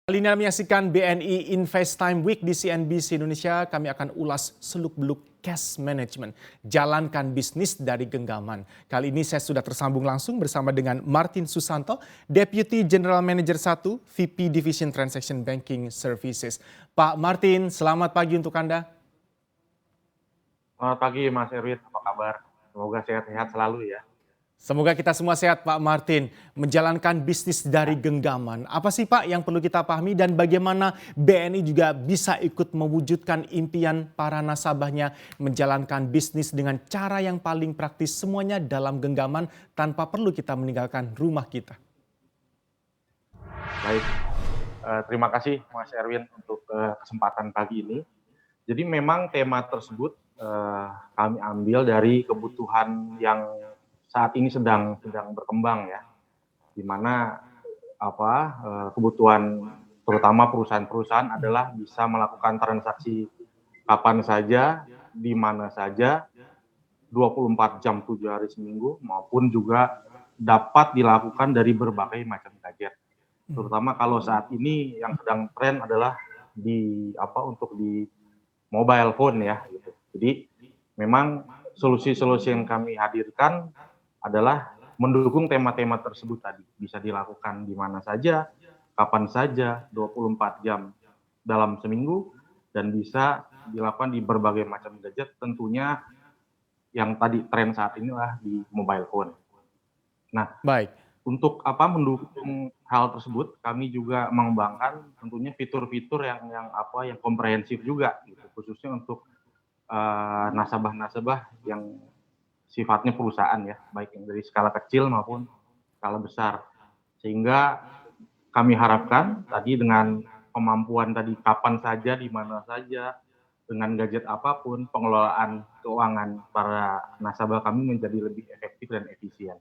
Kali ini menyaksikan BNI Invest Time Week di CNBC Indonesia, kami akan ulas seluk-beluk cash management, jalankan bisnis dari genggaman. Kali ini saya sudah tersambung langsung bersama dengan Martin Susanto, Deputy General Manager 1, VP Division Transaction Banking Services. Pak Martin, selamat pagi untuk Anda. Selamat pagi Mas Erwin, apa kabar? Semoga sehat-sehat selalu ya. Semoga kita semua sehat Pak Martin, menjalankan bisnis dari genggaman. Apa sih Pak yang perlu kita pahami dan bagaimana BNI juga bisa ikut mewujudkan impian para nasabahnya menjalankan bisnis dengan cara yang paling praktis semuanya dalam genggaman tanpa perlu kita meninggalkan rumah kita. Baik, terima kasih Mas Erwin untuk kesempatan pagi ini. Jadi memang tema tersebut kami ambil dari kebutuhan yang saat ini sedang berkembang ya, di mana kebutuhan terutama perusahaan-perusahaan adalah bisa melakukan transaksi kapan saja, di mana saja, 24 jam 7 hari seminggu, maupun juga dapat dilakukan dari berbagai macam gadget. Terutama kalau saat ini yang sedang tren adalah untuk di mobile phone ya gitu. Jadi memang solusi-solusi yang kami hadirkan adalah mendukung tema-tema tersebut tadi. Bisa dilakukan di mana saja, kapan saja, 24 jam dalam seminggu, dan bisa dilakukan di berbagai macam gadget, tentunya yang tadi tren saat inilah di mobile phone. Nah, Baik. untuk mendukung hal tersebut, kami juga mengembangkan tentunya fitur-fitur yang komprehensif juga gitu, khususnya untuk nasabah-nasabah yang sifatnya perusahaan ya, baik yang dari skala kecil maupun skala besar. Sehingga kami harapkan tadi dengan kemampuan tadi kapan saja, di mana saja, dengan gadget apapun, pengelolaan keuangan para nasabah kami menjadi lebih efektif dan efisien.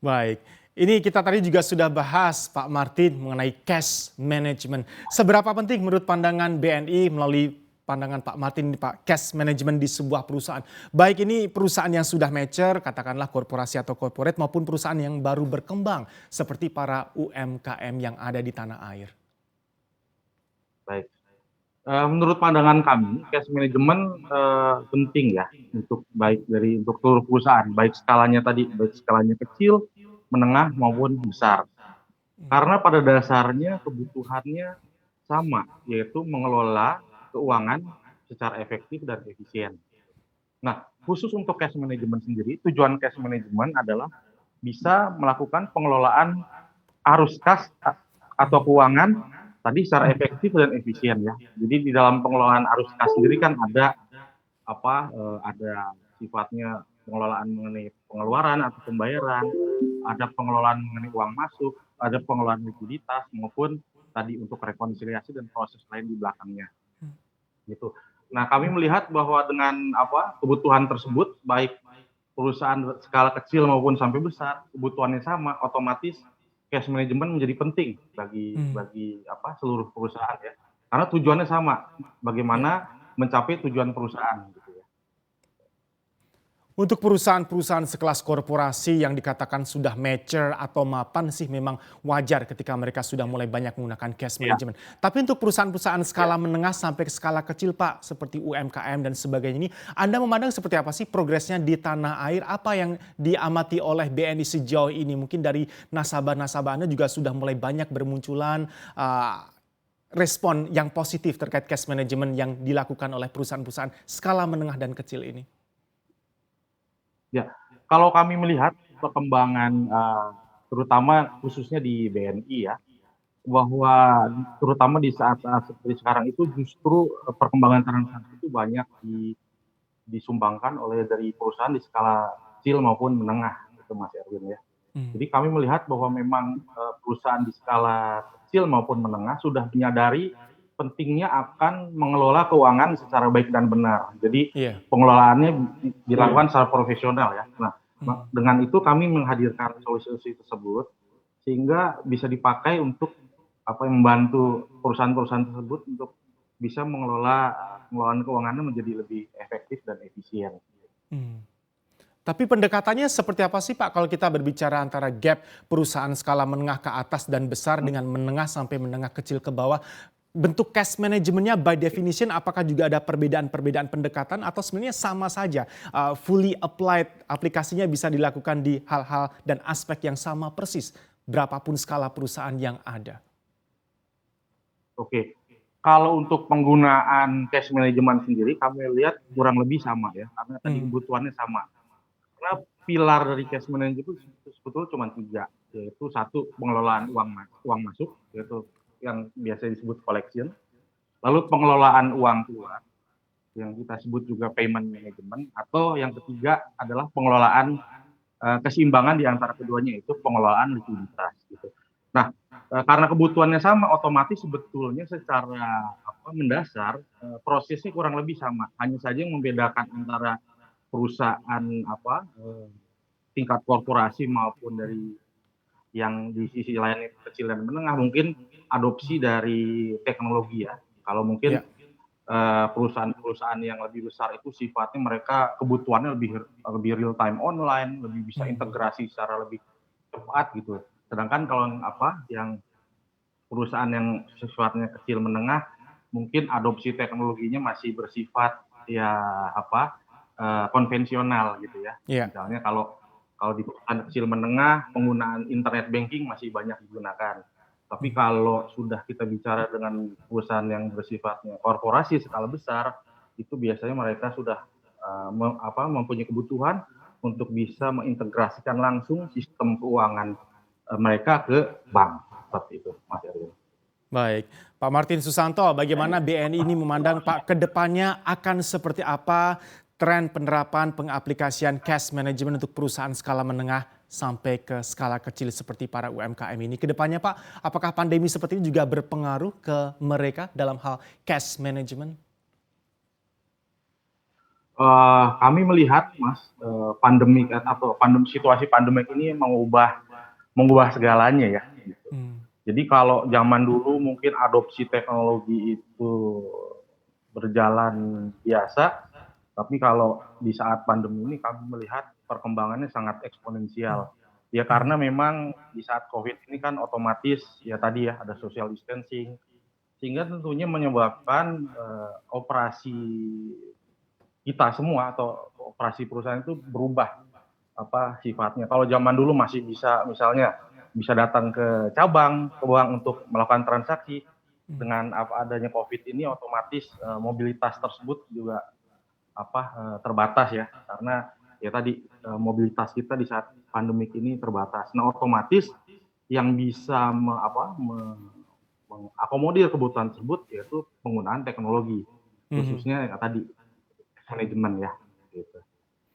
Baik, ini kita tadi juga sudah bahas Pak Martin mengenai cash management. Seberapa penting menurut pandangan BNI melalui pandangan Pak Martin Pak cash management di sebuah perusahaan? Baik ini perusahaan yang sudah mature, katakanlah korporasi atau corporate maupun perusahaan yang baru berkembang seperti para UMKM yang ada di tanah air. Baik. Menurut pandangan kami, cash management penting ya untuk seluruh perusahaan, baik skalanya kecil, menengah maupun besar. Karena pada dasarnya kebutuhannya sama, yaitu mengelola keuangan secara efektif dan efisien. Nah, khusus untuk cash management sendiri, tujuan cash management adalah bisa melakukan pengelolaan arus kas atau keuangan tadi secara efektif dan efisien ya. Jadi di dalam pengelolaan arus kas sendiri kan ada sifatnya pengelolaan mengenai pengeluaran atau pembayaran, ada pengelolaan mengenai uang masuk, ada pengelolaan likuiditas maupun tadi untuk rekonsiliasi dan proses lain di belakangnya. Gitu. Nah, kami melihat bahwa dengan kebutuhan tersebut, baik perusahaan skala kecil maupun sampai besar, kebutuhannya sama, otomatis cash management menjadi penting bagi seluruh perusahaan ya. Karena tujuannya sama, bagaimana mencapai tujuan perusahaan gitu ya. Untuk perusahaan-perusahaan sekelas korporasi yang dikatakan sudah mature atau mapan sih memang wajar ketika mereka sudah mulai banyak menggunakan cash management. Tapi untuk perusahaan-perusahaan skala menengah sampai ke skala kecil Pak, seperti UMKM dan sebagainya ini, Anda memandang seperti apa sih progresnya di tanah air? Apa yang diamati oleh BNI sejauh ini? Mungkin dari nasabah-nasabah Anda juga sudah mulai banyak bermunculan respon yang positif terkait cash management yang dilakukan oleh perusahaan-perusahaan skala menengah dan kecil ini. Ya, kalau kami melihat perkembangan terutama khususnya di BNI ya, bahwa terutama di saat-saat seperti sekarang itu justru perkembangan transaksi itu banyak disumbangkan oleh dari perusahaan di skala kecil maupun menengah, itu Mas Erwin ya. Jadi kami melihat bahwa memang perusahaan di skala kecil maupun menengah sudah menyadari pentingnya akan mengelola keuangan secara baik dan benar. Jadi pengelolaannya dilakukan secara profesional ya. Nah, dengan itu kami menghadirkan solusi-solusi tersebut sehingga bisa dipakai untuk membantu perusahaan-perusahaan tersebut untuk bisa mengelola pengelolaan keuangannya menjadi lebih efektif dan efisien. Tapi pendekatannya seperti apa sih Pak kalau kita berbicara antara gap perusahaan skala menengah ke atas dan besar dengan menengah sampai menengah kecil ke bawah? Bentuk cash manajemennya by definition apakah juga ada perbedaan-perbedaan pendekatan atau sebenarnya sama saja, fully applied aplikasinya bisa dilakukan di hal-hal dan aspek yang sama persis, berapapun skala perusahaan yang ada? Oke, kalau untuk penggunaan cash management sendiri kami lihat kurang lebih sama ya, karena tadi Mmm, kebutuhannya sama. Karena pilar dari cash management itu sebetulnya cuma 3, yaitu satu pengelolaan uang masuk, yaitu yang biasa disebut collection, lalu pengelolaan uang keluar, yang kita sebut juga payment management, atau yang ketiga adalah pengelolaan keseimbangan di antara keduanya, yaitu pengelolaan likuiditas gitu. Nah, karena kebutuhannya sama, otomatis sebetulnya secara mendasar prosesnya kurang lebih sama. Hanya saja yang membedakan antara perusahaan tingkat korporasi maupun dari yang di sisi lain kecil dan menengah mungkin adopsi dari teknologi ya. Kalau mungkin ya. perusahaan-perusahaan yang lebih besar itu sifatnya mereka kebutuhannya lebih real time online, lebih bisa Mmm, integrasi secara lebih cepat gitu. Sedangkan kalau yang perusahaan yang sifatnya kecil menengah mungkin adopsi teknologinya masih bersifat ya konvensional gitu ya. iya. Misalnya kalau kalau di perusahaan kecil menengah penggunaan internet banking masih banyak digunakan. Tapi Mmm. kalau sudah kita bicara dengan perusahaan yang bersifatnya korporasi skala besar, itu biasanya mereka sudah mempunyai kebutuhan untuk bisa mengintegrasikan langsung sistem keuangan mereka ke bank seperti itu, Mas Erwin. Baik, Pak Martin Susanto, bagaimana BNI ini memandang Pak ke depannya akan seperti apa tren penerapan pengaplikasian cash management untuk perusahaan skala menengah sampai ke skala kecil seperti para UMKM ini ke depannya Pak? Apakah pandemi seperti ini juga berpengaruh ke mereka dalam hal cash management? Kami melihat Mas, pandemi atau situasi pandemik ini mengubah segalanya ya. Hmm, Jadi kalau zaman dulu mungkin adopsi teknologi itu berjalan biasa, tapi kalau di saat pandemi ini kami melihat perkembangannya sangat hmm, eksponensial. Ya hmm, karena memang di saat COVID ini kan otomatis ya tadi ya ada social distancing, sehingga tentunya menyebabkan operasi kita semua atau operasi perusahaan itu berubah sifatnya. Kalau zaman dulu masih bisa misalnya bisa datang ke cabang, ke bank untuk melakukan transaksi. hmm, Dengan adanya COVID ini otomatis mobilitas tersebut juga terbatas ya karena ya tadi mobilitas kita di saat pandemik ini terbatas. Nah, otomatis yang bisa mengakomodir kebutuhan tersebut yaitu penggunaan teknologi hmm. khususnya ya tadi manajemen ya gitu.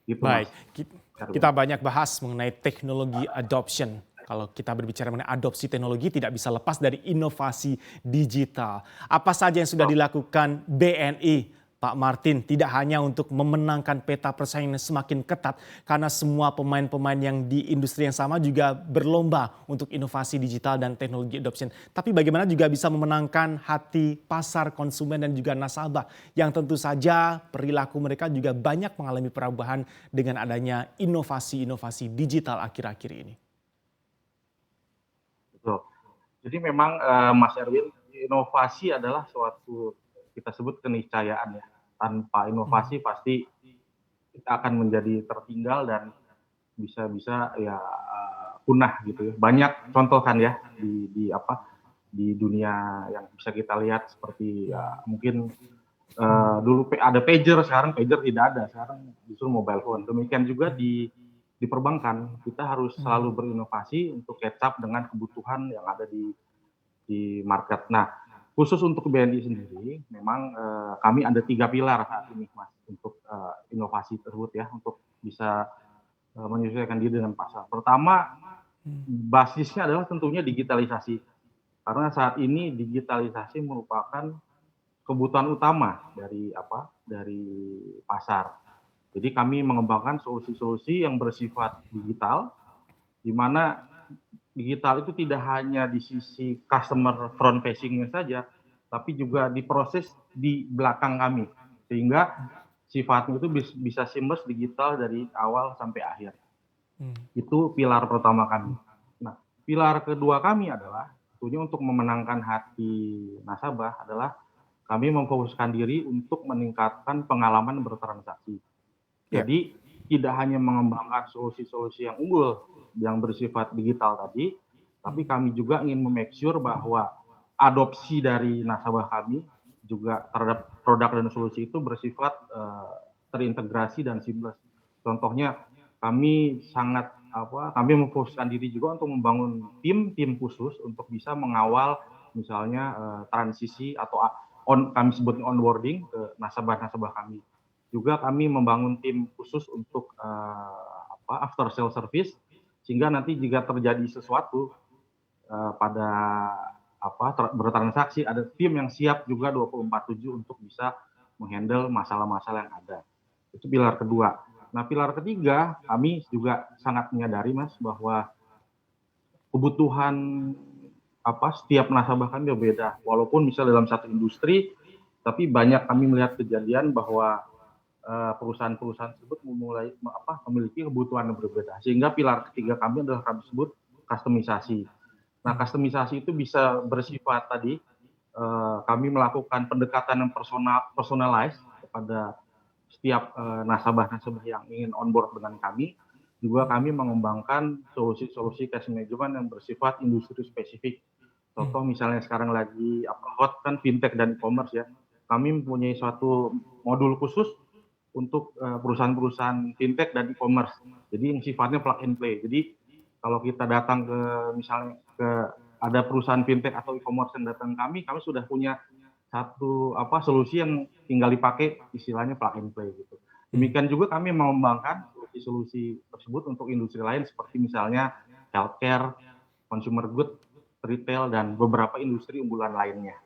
Gitu Mas Baik, Erwin. kita banyak bahas mengenai teknologi adoption. Kalau kita berbicara mengenai adopsi teknologi tidak bisa lepas dari inovasi digital. Apa saja yang sudah dilakukan BNI, Pak Martin, tidak hanya untuk memenangkan peta persaingan yang semakin ketat, karena semua pemain-pemain yang di industri yang sama juga berlomba untuk inovasi digital dan teknologi adoption. Tapi bagaimana juga bisa memenangkan hati pasar konsumen dan juga nasabah yang tentu saja perilaku mereka juga banyak mengalami perubahan dengan adanya inovasi-inovasi digital akhir-akhir ini. Betul. Jadi memang Mas Erwin, inovasi adalah suatu kita sebut keniscayaan ya. Tanpa Hmm, inovasi pasti kita akan menjadi tertinggal dan bisa-bisa ya punah gitu ya. Banyak contoh kan ya di dunia yang bisa kita lihat seperti ya mungkin dulu ada pager, sekarang pager tidak ada, sekarang justru mobile phone. Demikian juga di perbankan, kita harus hmm, selalu berinovasi untuk catch up dengan kebutuhan yang ada di market. Nah, khusus untuk BNI sendiri, memang kami ada 3 pilar saat ini, Mas, untuk inovasi tersebut ya, untuk bisa menyesuaikan diri dengan pasar. Pertama, hmm, basisnya adalah tentunya digitalisasi. Karena saat ini digitalisasi merupakan kebutuhan utama dari pasar. Jadi kami mengembangkan solusi-solusi yang bersifat digital, di mana digital itu tidak hanya di sisi customer front facing-nya saja, tapi juga diproses di belakang kami. Sehingga sifatnya itu bisa seamless digital dari awal sampai akhir. Hmm. Itu pilar pertama kami. Nah, pilar kedua kami adalah tentunya untuk memenangkan hati nasabah adalah kami memfokuskan diri untuk meningkatkan pengalaman bertransaksi. Ya. Jadi tidak hanya mengembangkan solusi-solusi yang unggul yang bersifat digital tadi, tapi kami juga ingin memake sure bahwa adopsi dari nasabah kami juga terhadap produk dan solusi itu bersifat terintegrasi dan seamless. Contohnya kami kami memfokuskan diri juga untuk membangun tim khusus untuk bisa mengawal misalnya transisi atau kami sebut onboarding ke nasabah-nasabah kami. Juga kami membangun tim khusus untuk after sale service sehingga nanti jika terjadi sesuatu pada bertransaksi ada tim yang siap juga 24/7 untuk bisa menghandle masalah-masalah yang ada. Itu pilar kedua. Nah, pilar ketiga kami juga sangat menyadari Mas bahwa kebutuhan setiap nasabah kami berbeda. Walaupun misalnya dalam satu industri, tapi banyak kami melihat kejadian bahwa perusahaan-perusahaan tersebut memiliki kebutuhan yang berbeda. Sehingga pilar ketiga kami adalah kami sebut kustomisasi. Nah, kustomisasi itu bisa bersifat tadi kami melakukan pendekatan yang personalized kepada setiap nasabah-nasabah yang ingin onboard dengan kami. Juga kami mengembangkan solusi-solusi cash management yang bersifat industri spesifik. Contoh misalnya sekarang lagi hot kan fintech dan e-commerce ya. Kami mempunyai suatu modul khusus untuk perusahaan-perusahaan fintech dan e-commerce. Jadi yang sifatnya plug and play. Jadi kalau kita datang ke misalnya ada perusahaan fintech atau e-commerce yang datang kami sudah punya satu solusi yang tinggal dipakai istilahnya plug and play gitu. Demikian juga kami mengembangkan solusi tersebut untuk industri lain seperti misalnya healthcare, consumer good, retail dan beberapa industri unggulan lainnya.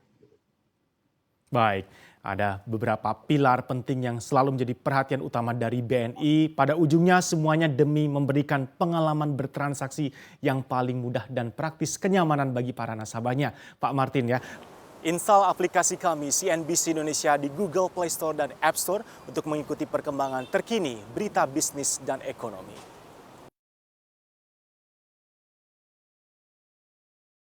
Baik, ada beberapa pilar penting yang selalu menjadi perhatian utama dari BNI. Pada ujungnya semuanya demi memberikan pengalaman bertransaksi yang paling mudah dan praktis kenyamanan bagi para nasabahnya. Pak Martin ya. Install aplikasi kami CNBC Indonesia di Google Play Store dan App Store untuk mengikuti perkembangan terkini berita bisnis dan ekonomi.